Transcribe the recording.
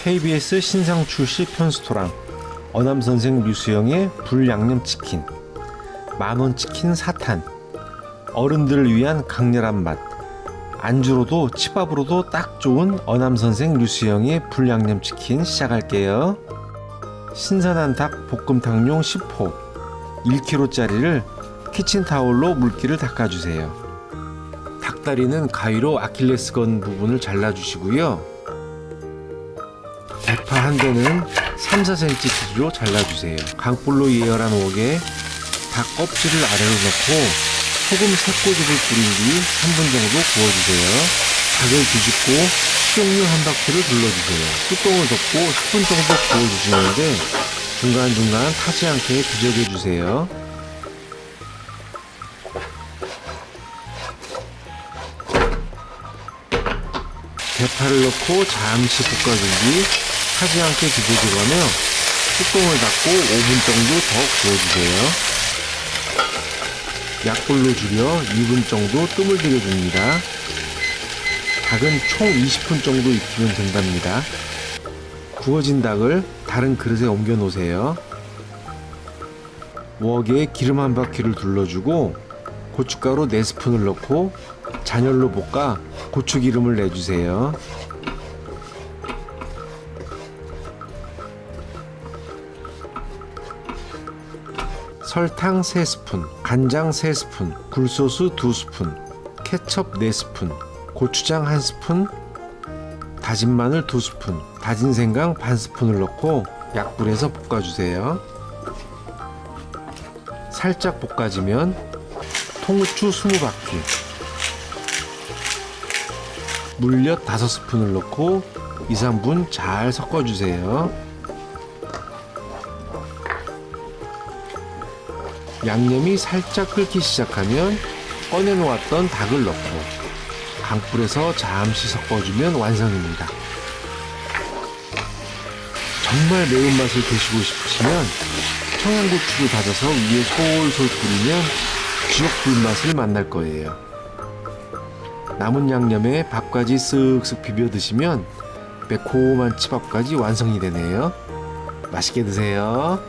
KBS 신상 출시 편스토랑 어남선생 류수영의 불양념치킨, 만원 치킨 4탄, 어른들을 위한 강렬한 맛, 안주로도 치밥으로도 딱 좋은 어남선생 류수영의 불양념치킨 시작할게요. 신선한 닭 볶음탕용 10호 1kg짜리를 키친타올로 물기를 닦아주세요. 닭다리는 가위로 아킬레스건 부분을 잘라주시고요. 대파 한 대는 3-4cm 길이로 잘라주세요. 강불로 예열한 웍에 닭 껍질을 아래로 넣고 소금 3꼬집을 뿌린 뒤 3분 정도 구워주세요. 닭을 뒤집고 식용유 한 바퀴를 둘러주세요. 뚜껑을 덮고 10분 정도 구워주시는데 중간중간 타지 않게 뒤적여주세요. 대파를 넣고 잠시 볶아준 뒤 타지 않게 뒤적이거며 뚜껑을 닫고 5분 정도 더 구워주세요. 약불로 줄여 2분 정도 뜸을 들여줍니다. 닭은 총 20분 정도 익히면 된답니다. 구워진 닭을 다른 그릇에 옮겨 놓으세요. 웍에 기름 한 바퀴를 둘러주고 고춧가루 4스푼을 넣고 잔열로 볶아 고추기름을 내주세요. 설탕 3스푼, 간장 3스푼, 굴소스 2스푼, 케첩 4스푼, 고추장 1스푼, 다진 마늘 2스푼, 다진 생강 반 스푼을 넣고 약불에서 볶아주세요. 살짝 볶아지면 통후추 20바퀴, 물엿 5스푼을 넣고 2-3분 잘 섞어주세요. 양념이 살짝 끓기 시작하면 꺼내놓았던 닭을 넣고 강불에서 잠시 섞어주면 완성입니다. 정말 매운맛을 드시고 싶으시면 청양고추를 다져서 위에 솔솔 뿌리면 지옥 불맛을 만날 거예요. 남은 양념에 밥까지 쓱쓱 비벼 드시면 매콤한 치밥까지 완성이 되네요. 맛있게 드세요.